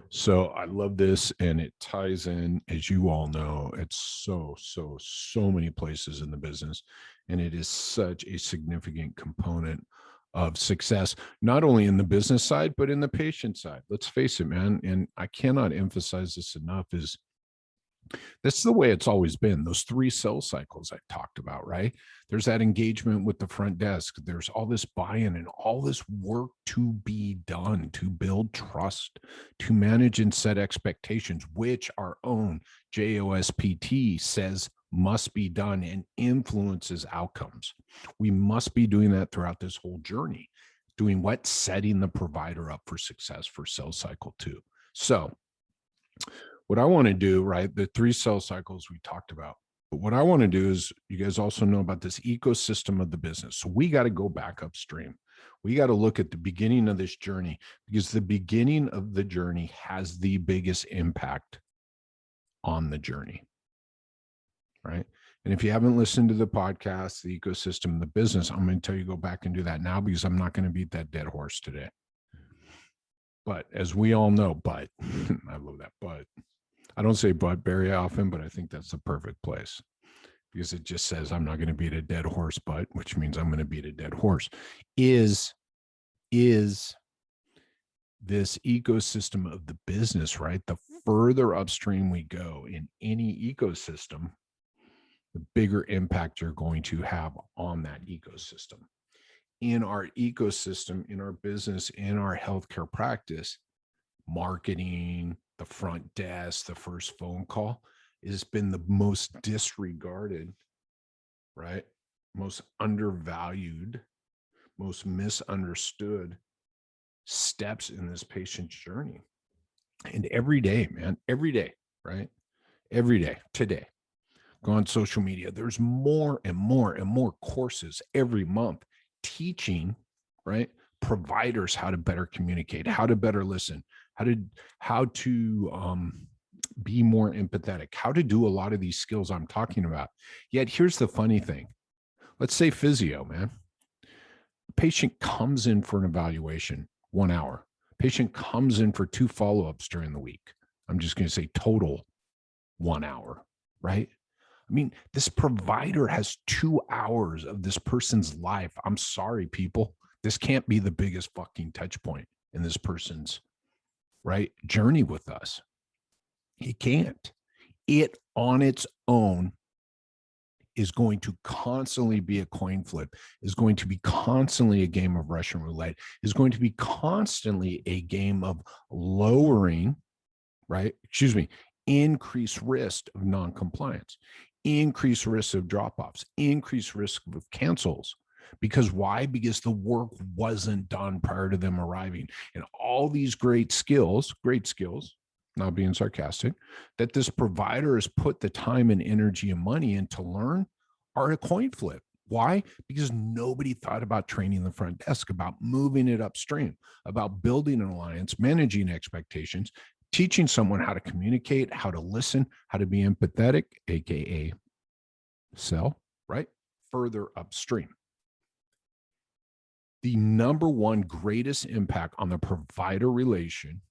So I love this, and it ties in, as you all know, it's so many places in the business, and it is such a significant component of success, not only in the business side, but in the patient side. Let's face it, man. And I cannot emphasize this enough is that's the way it's always been. Those 3 sales cycles I talked about, right? There's that engagement with the front desk. There's all this buy-in and all this work to be done to build trust, to manage and set expectations, which our own JOSPT says must be done and influences outcomes. We must be doing that throughout this whole journey. Doing what? Setting the provider up for success for sales cycle 2. So what I want to do, right? The 3 sales cycles we talked about. But what I want to do is, you guys also know about this ecosystem of the business. So we got to go back upstream. We got to look at the beginning of this journey, because the beginning of the journey has the biggest impact on the journey, right? And if you haven't listened to the podcast, the ecosystem of the business, I'm going to tell you, go back and do that now, because I'm not going to beat that dead horse today. But as we all know, but I love that, but I don't say but very often, but I think that's the perfect place, because it just says I'm not going to beat a dead horse, but, which means I'm going to beat a dead horse, is this ecosystem of the business, right? The further upstream we go in any ecosystem, the bigger impact you're going to have on that ecosystem. In our ecosystem, in our business, in our healthcare practice, marketing, the front desk, the first phone call has been the most disregarded, right? Most undervalued, most misunderstood steps in this patient's journey. And every day, man, every day, right? Every day, today, go on social media. There's more and more and more courses every month teaching, right, providers how to better communicate, how to better listen, how to be more empathetic, how to do a lot of these skills I'm talking about. Yet here's the funny thing. Let's say physio, man. Patient comes in for an evaluation, 1 hour. Patient comes in for 2 follow-ups during the week. I'm just going to say total 1 hour, right? I mean, this provider has 2 hours of this person's life. I'm sorry, people. This can't be the biggest fucking touch point in this person's, right, journey with us. It can't. It on its own is going to constantly be a coin flip, is going to be constantly a game of Russian roulette, is going to be constantly a game of lowering, right? Excuse me, increased risk of non-compliance, increased risk of drop-offs, increased risk of cancels. Because why? Because the work wasn't done prior to them arriving. And all these great skills, not being sarcastic, that this provider has put the time and energy and money in to learn are a coin flip. Why? Because nobody thought about training the front desk, about moving it upstream, about building an alliance, managing expectations, teaching someone how to communicate, how to listen, how to be empathetic, AKA sell, right? Further upstream. The number one greatest impact on the provider relation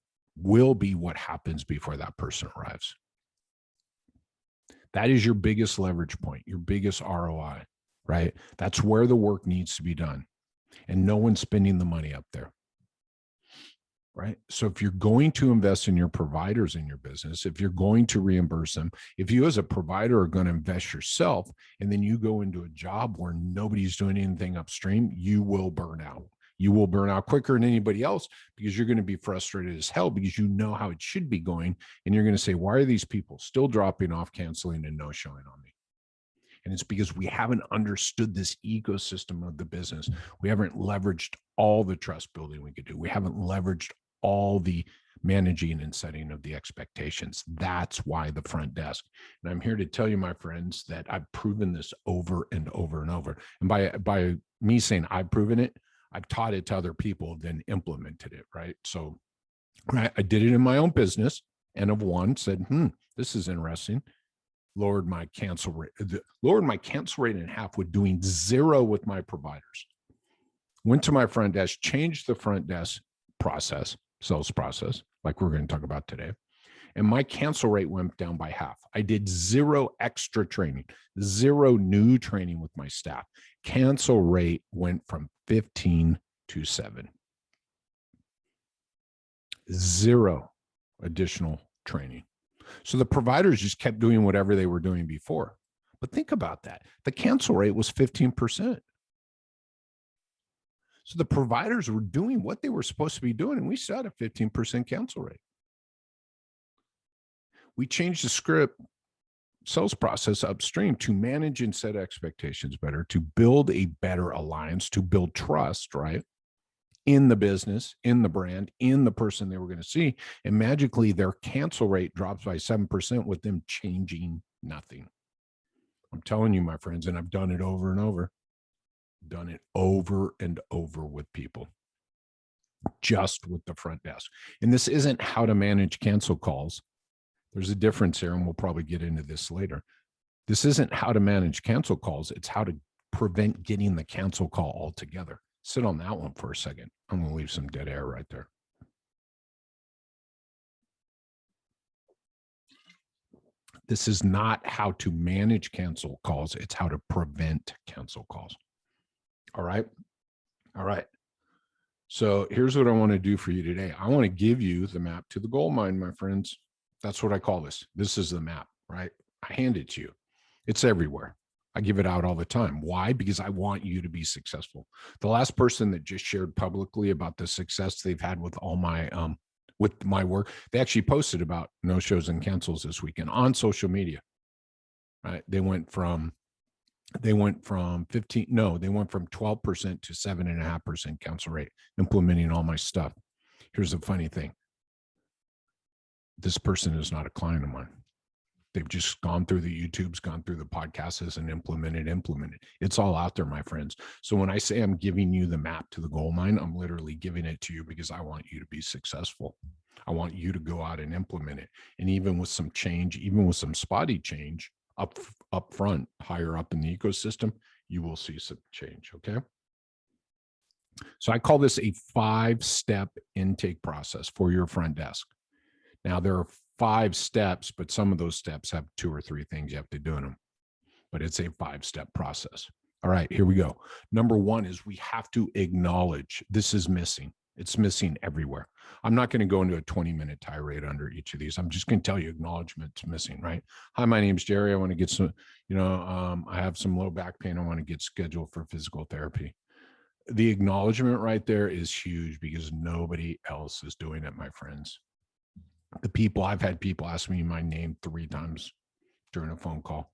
will be what happens before that person arrives. That is your biggest leverage point, your biggest ROI, right? That's where the work needs to be done. And no one's spending the money up there, right? So if you're going to invest in your providers in your business, if you're going to reimburse them, if you as a provider are going to invest yourself, and then you go into a job where nobody's doing anything upstream, you will burn out. You will burn out quicker than anybody else, because you're going to be frustrated as hell, because you know how it should be going. And you're going to say, why are these people still dropping off, canceling, and no showing on me? And it's because we haven't understood this ecosystem of the business. We haven't leveraged all the trust building we could do. We haven't leveraged all the managing and setting of the expectations. That's why the front desk. And I'm here to tell you, my friends, that I've proven this over and over and over. And by me saying I've proven it, I've taught it to other people, then implemented it, right? So I did it in my own business, and of one said, this is interesting. Lowered my cancel rate in half with doing 0 with my providers. Went to my front desk, changed the front desk process, sales process. like we're going to talk about today. And my cancel rate went down by half. I did 0 extra training, 0 new training with my staff. Cancel rate went from 15 to 7. 0 additional training. So the providers just kept doing whatever they were doing before. But think about that. The cancel rate was 15%. So the providers were doing what they were supposed to be doing, and we still had a 15% cancel rate. We changed the script sales process upstream to manage and set expectations better, to build a better alliance, to build trust, right? In the business, in the brand, in the person they were going to see. And magically their cancel rate drops by 7% with them changing nothing. I'm telling you, my friends, and I've done it over and over, done it over and over with people, just with the front desk. And this isn't how to manage cancel calls. There's a difference here, and we'll probably get into this later. This isn't how to manage cancel calls. It's how to prevent getting the cancel call altogether. Sit on that one for a second. I'm going to leave some dead air right there. This is not how to manage cancel calls. It's how to prevent cancel calls. All right. All right. So here's what I want to do for you today. I want to give you the map to the gold mine, my friends. That's what I call this. This is the map, right? I hand it to you. It's everywhere. I give it out all the time. Why? Because I want you to be successful. The last person that just shared publicly about the success they've had with all my with my work, they actually posted about no shows and cancels this weekend on social media. Right? They went from 12% to 7.5% cancel rate implementing all my stuff. Here's the funny thing. This person is not a client of mine. They've just gone through the YouTubes, gone through the podcasts and implemented. It's all out there, my friends. So when I say I'm giving you the map to the gold mine, I'm literally giving it to you because I want you to be successful. I want you to go out and implement it. And even with some change, even with some spotty change up front, higher up in the ecosystem, you will see some change, okay? So I call this a 5-step intake process for your front desk. Now, there are 5 steps, but some of those steps have 2 or 3 things you have to do in them. But it's a 5-step process. All right, here we go. Number 1 is we have to acknowledge this is missing. It's missing everywhere. I'm not going to go into a 20-minute tirade under each of these. I'm just going to tell you acknowledgement's missing, right? Hi, my name's Jerry. I want to get some, I have some low back pain. I want to get scheduled for physical therapy. The acknowledgement right there is huge because nobody else is doing it, my friends. I've had people ask me my name 3 times during a phone call.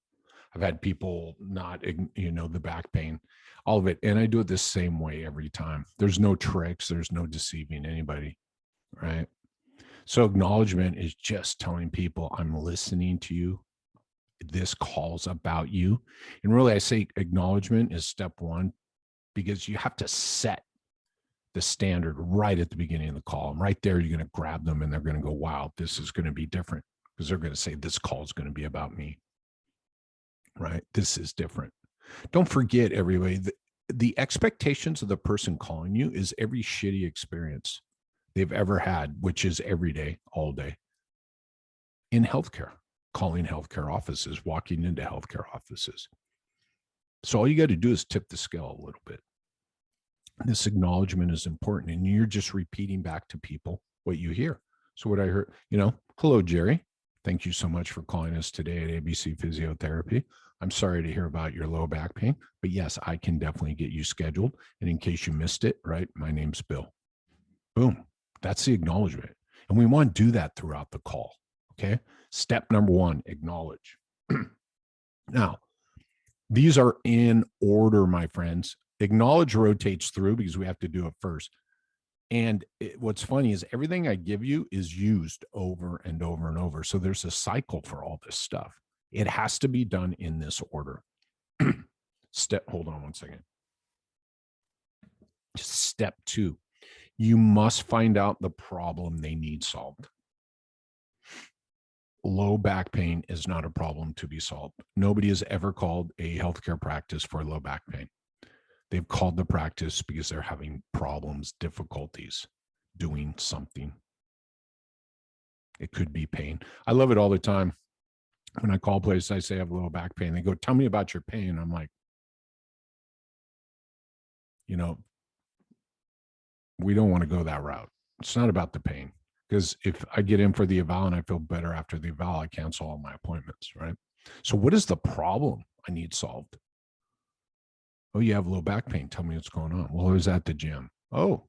I've had people not, the back pain, all of it. And I do it the same way every time. There's no tricks. There's no deceiving anybody, right? So acknowledgement is just telling people I'm listening to you. This call's about you. And really, I say acknowledgement is step 1 because you have to set the standard right at the beginning of the call. And right there, you're going to grab them and they're going to go, wow, this is going to be different, because they're going to say this call is going to be about me, right? This is different. Don't forget, everybody, the expectations of the person calling you is every shitty experience they've ever had, which is every day, all day in healthcare, calling healthcare offices, walking into healthcare offices. So all you got to do is tip the scale a little bit. This acknowledgement is important, and you're just repeating back to people what you hear. So what I heard, hello, Jerry. Thank you so much for calling us today at ABC Physiotherapy. I'm sorry to hear about your low back pain, but yes, I can definitely get you scheduled. And in case you missed it, right, my name's Bill. Boom. That's the acknowledgement. And we want to do that throughout the call. Okay. Step number 1, acknowledge. Now, these are in order, my friends. Acknowledge rotates through because we have to do it first. And what's funny is everything I give you is used over and over and over. So there's a cycle for all this stuff. It has to be done in this order. Hold on one second. Step 2, you must find out the problem they need solved. Low back pain is not a problem to be solved. Nobody has ever called a healthcare practice for low back pain. They've called the practice because they're having problems, difficulties doing something. It could be pain. I love it all the time. When I call places, I say I have a little back pain. They go, tell me about your pain. I'm like, you know, we don't want to go that route. It's not about the pain. Because if I get in for the eval and I feel better after the eval, I cancel all my appointments, right? So what is the problem I need solved? Oh, you have low back pain. Tell me what's going on. Well, I was at the gym. Oh,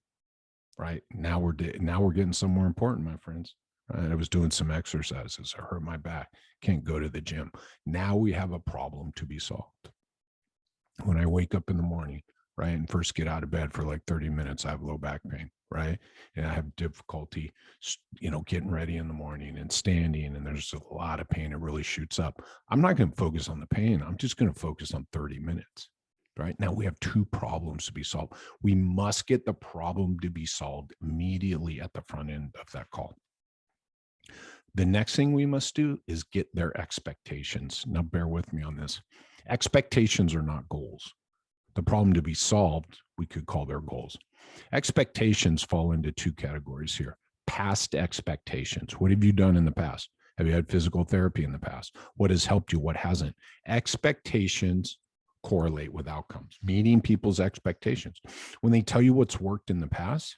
right. Now we're getting somewhere important, my friends. Right? I was doing some exercises. I hurt my back. Can't go to the gym. Now we have a problem to be solved. When I wake up in the morning, right, and first get out of bed for like 30 minutes, I have low back pain, right? And I have difficulty, getting ready in the morning and standing, and there's a lot of pain. It really shoots up. I'm not going to focus on the pain. I'm just going to focus on 30 minutes. Right now, we have two problems to be solved. We must get the problem to be solved immediately at the front end of that call. The next thing we must do is get their expectations. Now, bear with me on this. Expectations are not goals. The problem to be solved, we could call their goals. Expectations fall into two categories here. Past expectations. What have you done in the past? Have you had physical therapy in the past? What has helped you? What hasn't? Expectations correlate with outcomes, meeting people's expectations. When they tell you what's worked in the past,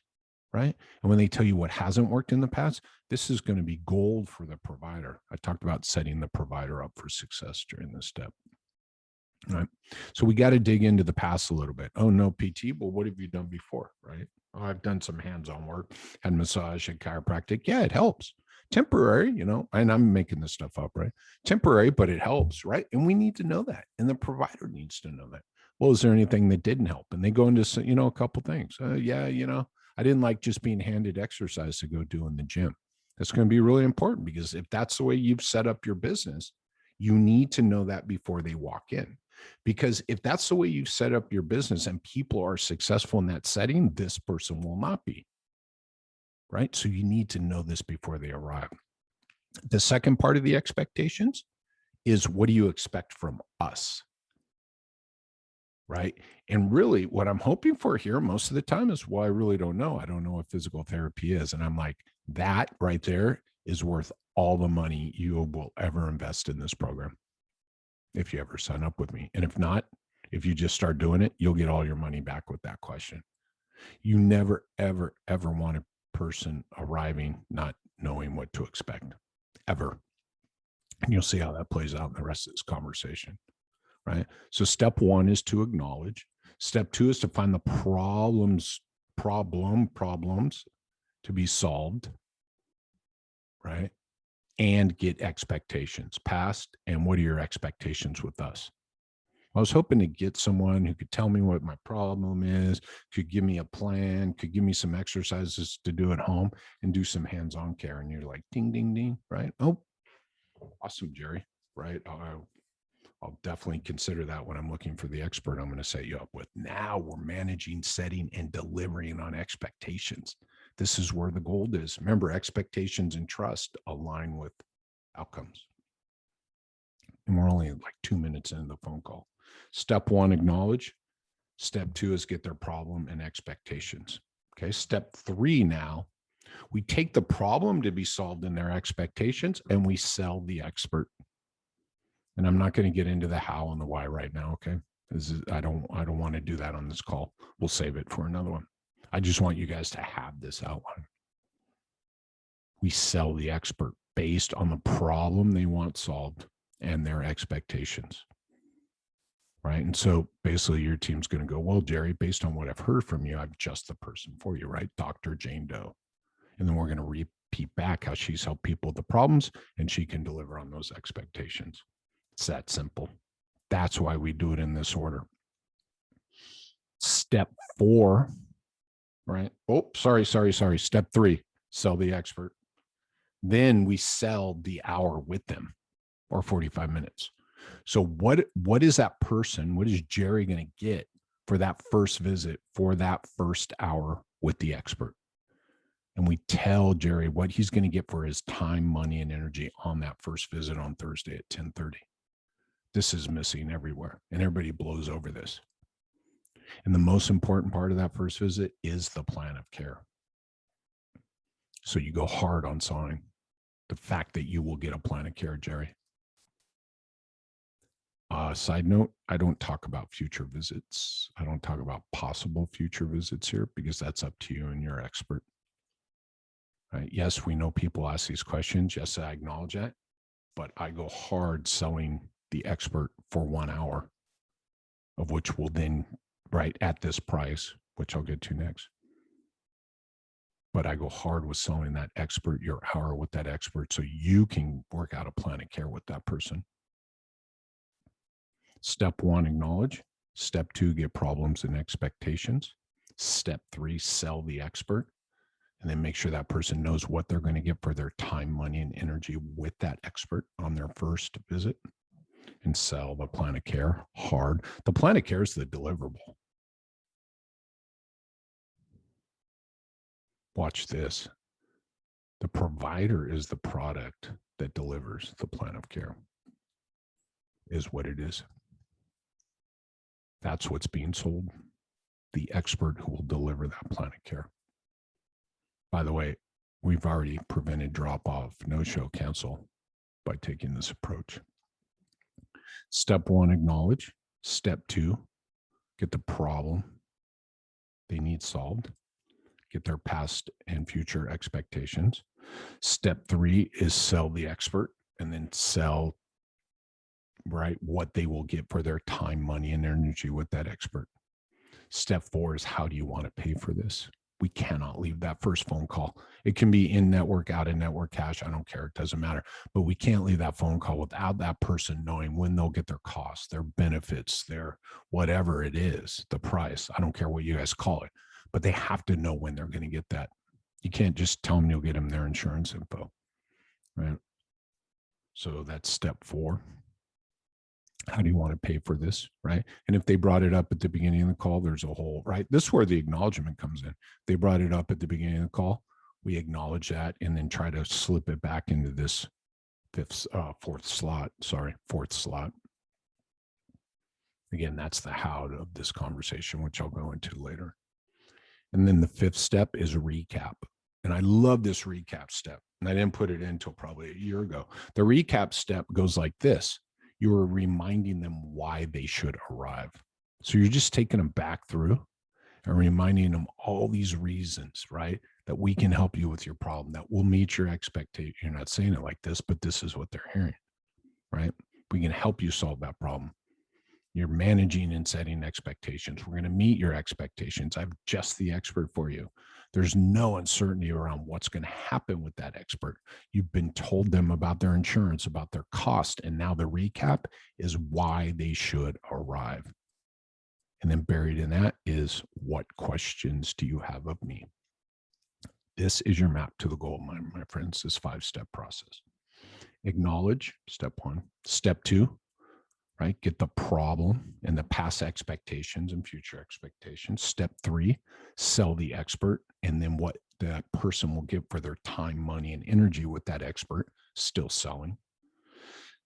right? And when they tell you what hasn't worked in the past, this is going to be gold for the provider. I talked about setting the provider up for success during this step. Right. So we got to dig into the past a little bit. Oh, no, PT. Well, what have you done before? Right. Oh, I've done some hands-on work, had massage and chiropractic. Yeah, it helps. Temporary, and I'm making this stuff up, right? Temporary, but it helps, right? And we need to know that. And the provider needs to know that. Well, is there anything that didn't help? And they go into, a couple things. Yeah, I didn't like just being handed exercise to go do in the gym. That's going to be really important, because if that's the way you've set up your business, you need to know that before they walk in. Because if that's the way you set up your business and people are successful in that setting, this person will not be. Right? So you need to know this before they arrive. The second part of the expectations is, what do you expect from us? Right? And really what I'm hoping for here most of the time is, well, I really don't know. I don't know what physical therapy is. And I'm like, that right there is worth all the money you will ever invest in this program, if you ever sign up with me. And if not, if you just start doing it, you'll get all your money back with that question. You never, ever, ever want a person arriving not knowing what to expect, ever. And you'll see how that plays out in the rest of this conversation, right? So step one is to acknowledge. Step two is to find the problems to be solved, right? And get expectations past. And what are your expectations with us? I was hoping to get someone who could tell me what my problem is, could give me a plan, could give me some exercises to do at home, and do some hands-on care. And you're like, ding, ding, ding, right? Oh, awesome, Jerry, right? I'll definitely consider that when I'm looking for the expert I'm going to set you up with. Now we're managing, setting, and delivering on expectations. This is where the gold is. Remember, expectations and trust align with outcomes. And we're only like 2 minutes into the phone call. Step one, acknowledge. Step two is get their problem and expectations. Okay. Step three, now we take the problem to be solved in their expectations and we sell the expert. And I'm not going to get into the how and the why right now. Okay. I don't want to do that on this call. We'll save it for another one. I just want you guys to have this outline. We sell the expert based on the problem they want solved and their expectations. Right. And so basically your team's going to go, well, Jerry, based on what I've heard from you, I'm just the person for you, right? Dr. Jane Doe. And then we're going to repeat back how she's helped people with the problems and she can deliver on those expectations. It's that simple. That's why we do it in this order. Step four, right? Oh, sorry. Step three, sell the expert. Then we sell the hour with them, or 45 minutes. So what is that person, what is Jerry going to get for that first visit, for that first hour with the expert? And we tell Jerry what he's going to get for his time, money, and energy on that first visit on Thursday at 10:30. This is missing everywhere, and everybody blows over this. And the most important part of that first visit is the plan of care. So you go hard on selling. the fact that you will get a plan of care, Jerry. Side note, I don't talk about future visits. I don't talk about possible future visits here because that's up to you and your expert. Right? Yes, we know people ask these questions. Yes, I acknowledge that, but I go hard selling the expert for 1 hour, of which will then, right at this price, which I'll get to next. But I go hard with selling that expert, your hour with that expert, so you can work out a plan of care with that person. Step 1, acknowledge. Step 2, get problems and expectations. Step 3, sell the expert. And then make sure that person knows what they're going to get for their time, money, and energy with that expert on their first visit. And sell the plan of care hard. The plan of care is the deliverable. Watch this. The provider is the product that delivers the plan of care, is what it is. That's what's being sold. The expert who will deliver that plan of care. By the way, we've already prevented drop-off, no-show, cancel by taking this approach. Step 1, acknowledge. Step 2, get the problem they need solved. Get their past and future expectations. Step 3 is sell the expert, and then sell, right, what they will get for their time, money, and energy with that expert. Step 4 is how do you want to pay for this? We cannot leave that first phone call. It can be in network, out of network, cash. I don't care. It doesn't matter. But we can't leave that phone call without that person knowing when they'll get their costs, their benefits, their whatever it is, the price. I don't care what you guys call it, but they have to know when they're going to get that. You can't just tell them you'll get them their insurance info, right? So that's step 4. How do you want to pay for this, right? And if they brought it up at the beginning of the call, there's a whole, right? This is where the acknowledgement comes in. They brought it up at the beginning of the call. We acknowledge that and then try to slip it back into this fourth slot. Again, that's the how of this conversation, which I'll go into later. And then the 5th step is recap. And I love this recap step. And I didn't put it in until probably a year ago. The recap step goes like this. You are reminding them why they should arrive. So you're just taking them back through and reminding them all these reasons, right? That we can help you with your problem, that will meet your expectation. You're not saying it like this, but this is what they're hearing, right? We can help you solve that problem. You're managing and setting expectations. We're going to meet your expectations. I'm just the expert for you. There's no uncertainty around what's going to happen with that expert. You've been told them about their insurance, about their cost, and now the recap is why they should arrive. And then buried in that is, what questions do you have of me? This is your map to the goal, my friends, this 5-step process. Acknowledge, step 1. Step 2, right? Get the problem and the past expectations and future expectations. Step 3, sell the expert, and then what that person will get for their time, money, and energy with that expert, still selling.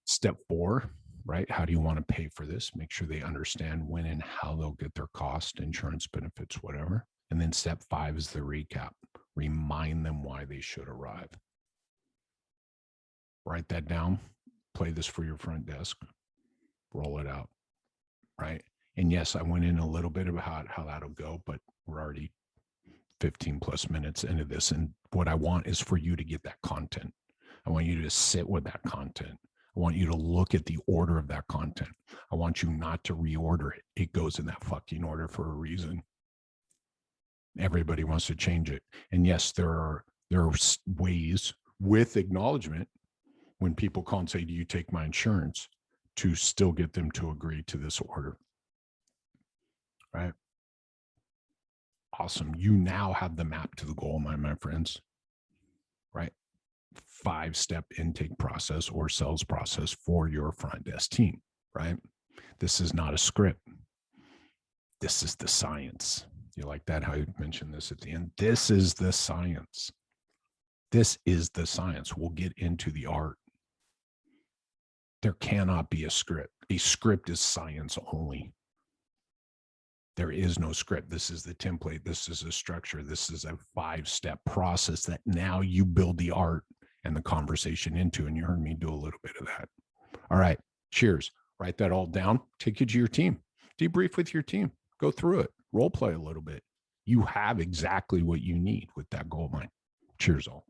Step 4, right? How do you want to pay for this? Make sure they understand when and how they'll get their cost, insurance, benefits, whatever. And then step 5 is the recap. Remind them why they should arrive. Write that down. Play this for your front desk. Roll it out, right? And yes, I went in a little bit about how that'll go, but we're already 15 plus minutes into this. And what I want is for you to get that content. I want you to sit with that content. I want you to look at the order of that content. I want you not to reorder it. It goes in that fucking order for a reason. Everybody wants to change it. And yes, there are ways with acknowledgement when people call and say, do you take my insurance, to still get them to agree to this order, right? Awesome. You now have the map to the goal, my friends, right? 5-step intake process or sales process for your front desk team, right? This is not a script. This is the science. You like that, how you mentioned this at the end? This is the science. This is the science. We'll get into the art. There cannot be a script. A script is science only. There is no script. This is the template. This is a structure. This is a 5-step process that now you build the art and the conversation into. And you heard me do a little bit of that. All right. Cheers. Write that all down. Take it to your team. Debrief with your team. Go through it. Role play a little bit. You have exactly what you need with that gold mine. Cheers all.